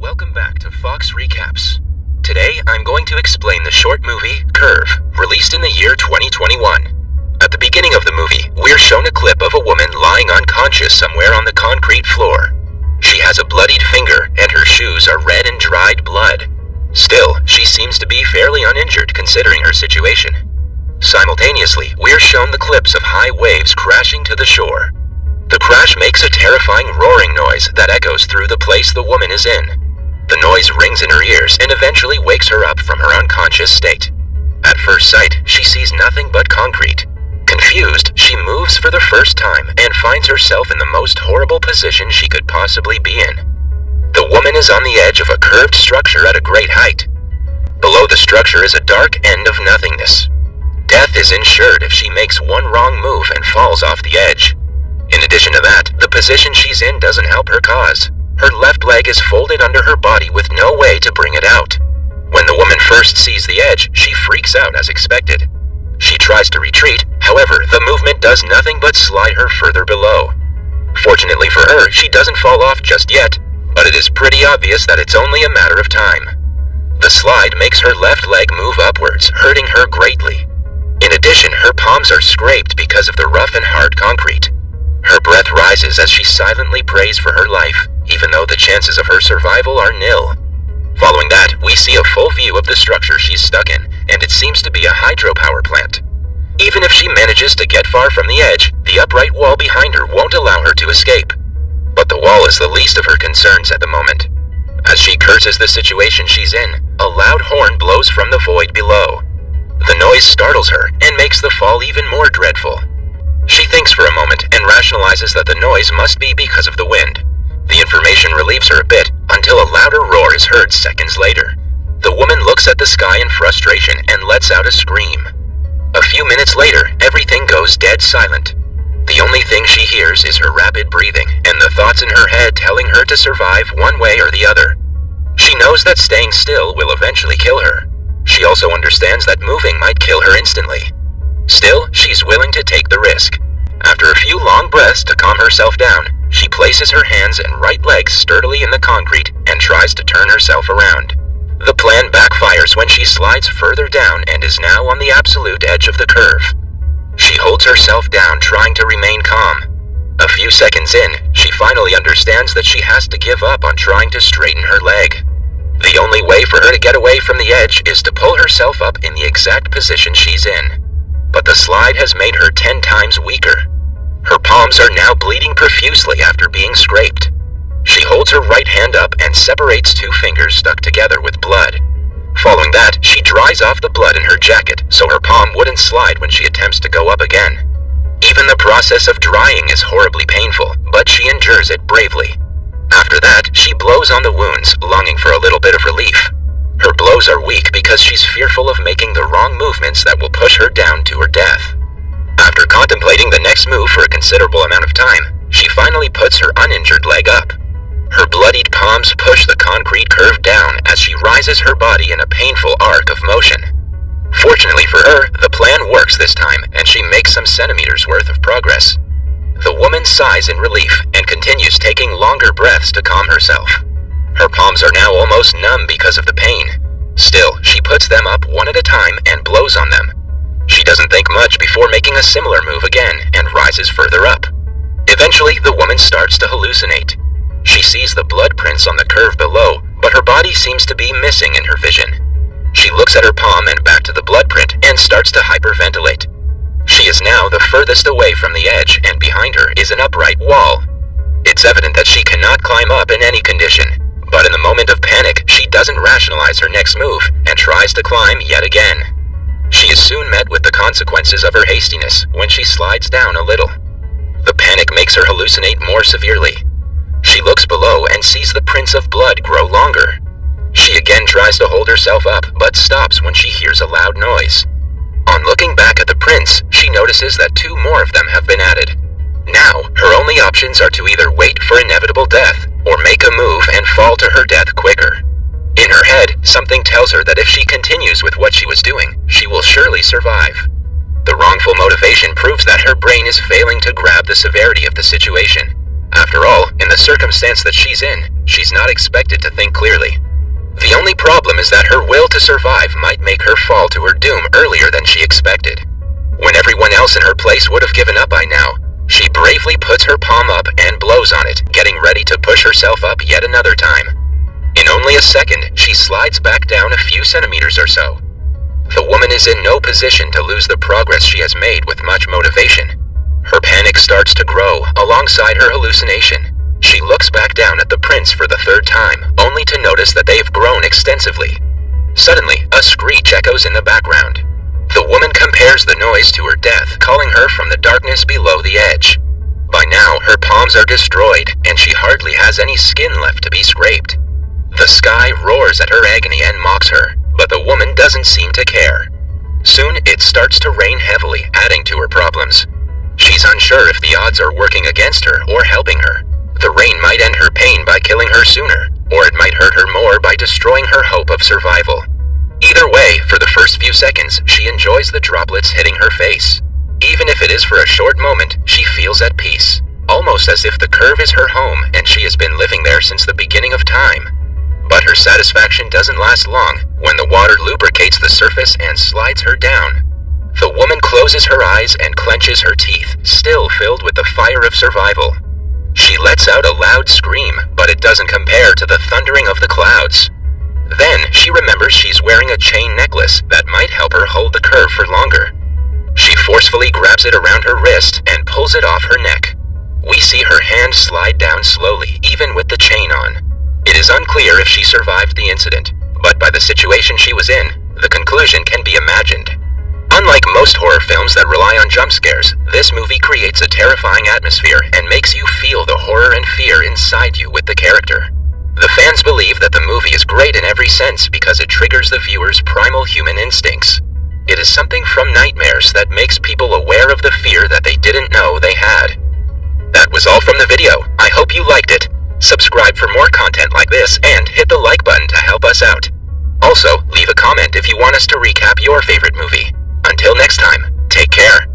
Welcome back to Fox Recaps. Today, I'm going to explain the short movie, Curve, released in the year 2021. At the beginning of the movie, we're shown a clip of a woman lying unconscious somewhere on the concrete floor. She has a bloodied finger, and her shoes are red and dried blood. Still, she seems to be fairly uninjured considering her situation. Simultaneously, we're shown the clips of high waves crashing to the shore. The crash makes a terrifying roaring noise that echoes through the place the woman is in. The noise rings in her ears and eventually wakes her up from her unconscious state. At first sight, she sees nothing but concrete. Confused, she moves for the first time and finds herself in the most horrible position she could possibly be in. The woman is on the edge of a curved structure at a great height. Below the structure is a dark end of nothingness. Death is ensured if she makes one wrong move and falls off the edge. In addition to that, the position she's in doesn't help her cause. Her left leg is folded under her body with no way to bring it out. When the woman first sees the edge, she freaks out as expected. She tries to retreat, however, the movement does nothing but slide her further below. Fortunately for her, she doesn't fall off just yet, but it is pretty obvious that it's only a matter of time. The slide makes her left leg move upwards, hurting her greatly. In addition, her palms are scraped because of the rough and hard concrete. Her breath rises as she silently prays for her life, even though the chances of her survival are nil. Following that, we see a full view of the structure she's stuck in, and it seems to be a hydropower plant. Even if she manages to get far from the edge, the upright wall behind her won't allow her to escape. But the wall is the least of her concerns at the moment. As she curses the situation she's in, a loud horn blows from the void below. The noise startles her and makes the fall even more dreadful. She thinks for a moment and rationalizes that the noise must be because of the wind. The information relieves her a bit until a louder roar is heard seconds later. The woman looks at the sky in frustration and lets out a scream. A few minutes later, everything goes dead silent. The only thing she hears is her rapid breathing and the thoughts in her head telling her to survive one way or the other. She knows that staying still will eventually kill her. She also understands that moving might kill her instantly. Still, she's willing to take the risk. After a few long breaths to calm herself down, she places her hands and right leg sturdily in the concrete and tries to turn herself around. The plan backfires when she slides further down and is now on the absolute edge of the curve. She holds herself down, trying to remain calm. A few seconds in, she finally understands that she has to give up on trying to straighten her leg. The only way for her to get away from the edge is to pull herself up in the exact position she's in. But the slide has made her 10 times weaker. Her palms are now bleeding profusely after being scraped. She holds her right hand up and separates two fingers stuck together with blood. Following that, she dries off the blood in her jacket so her palm wouldn't slide when she attempts to go up again. Even the process of drying is horribly painful, but she endures it bravely. After that, she blows on the wounds, longing for a little bit of relief. Her blows are weak because she's fearful of making the wrong movements that will push her down to her death. After contemplating the next move for a considerable amount of time, she finally puts her uninjured leg up. Her bloodied palms push the concrete curve down as she rises her body in a painful arc of motion. Fortunately for her, the plan works this time, and she makes some centimeters worth of progress. The woman sighs in relief and continues taking longer breaths to calm herself. Her palms are now almost numb because of the pain. Still, she puts them up one at a time and blows on them. She doesn't think much before making a similar move again and rises further up. Eventually, the woman starts to hallucinate. She sees the blood prints on the curve below, but her body seems to be missing in her vision. She looks at her palm and back to the blood print and starts to hyperventilate. She is now the furthest away from the edge, and behind her is an upright wall. It's evident that she cannot climb up in any condition. But in the moment of panic, she doesn't rationalize her next move and tries to climb yet again. She is soon met with the consequences of her hastiness when she slides down a little. The panic makes her hallucinate more severely. She looks below and sees the prints of blood grow longer. She again tries to hold herself up, but stops when she hears a loud noise. On looking back at the prints, she notices that 2 more of them have been added. Now, her only options are to either wait for inevitable death or make a move and fall to her death quicker. In her head, something tells her that if she continues with what she was doing, she will surely survive. The wrongful motivation proves that her brain is failing to grab the severity of the situation. After all, in the circumstance that she's in, she's not expected to think clearly. The only problem is that her will to survive might make her fall to her doom earlier than she expected. When everyone else in her place would have given up by now, she bravely puts her palm up and blows on it, getting ready to push herself up yet another time. In only a second, she slides back down a few centimeters or so. The woman is in no position to lose the progress she has made with much motivation. Her panic starts to grow alongside her hallucination. She looks back down at the prints for the third time, only to notice that they've grown extensively. Suddenly, a screech echoes in the background. The woman compares the noise to her death, calling her from the darkness below the edge. By now, her palms are destroyed, and she hardly has any skin left to be scraped. The sky roars at her agony and mocks her, but the woman doesn't seem to care. Soon, it starts to rain heavily, adding to her problems. She's unsure if the odds are working against her or helping her. The rain might end her pain by killing her sooner, or it might hurt her more by destroying her hope of survival. Either way, for the first few seconds, she enjoys the droplets hitting her face. Even if it is for a short moment, she feels at peace, almost as if the curve is her home and she has been living there since the beginning of time. But her satisfaction doesn't last long when the water lubricates the surface and slides her down. The woman closes her eyes and clenches her teeth, still filled with the fire of survival. She lets out a loud scream, but it doesn't compare to the thundering of the clouds. Then, she remembers she's wearing a chain necklace that might help her hold the curve for longer. She forcefully grabs it around her wrist and pulls it off her neck. We see her hand slide down slowly, even with the chain on. It is unclear if she survived the incident, but by the situation she was in, the conclusion can be imagined. Unlike most horror films that rely on jump scares, this movie creates a terrifying atmosphere and makes you feel the horror and fear inside you with the character. The fans believe that the movie is great in every sense because it triggers the viewer's primal human instincts. It is something from nightmares that makes people aware of the fear that they didn't know they had. That was all from the video. I hope you liked it. Subscribe for more content like this and hit the like button to help us out. Also, leave a comment if you want us to recap your favorite movie. Until next time, take care.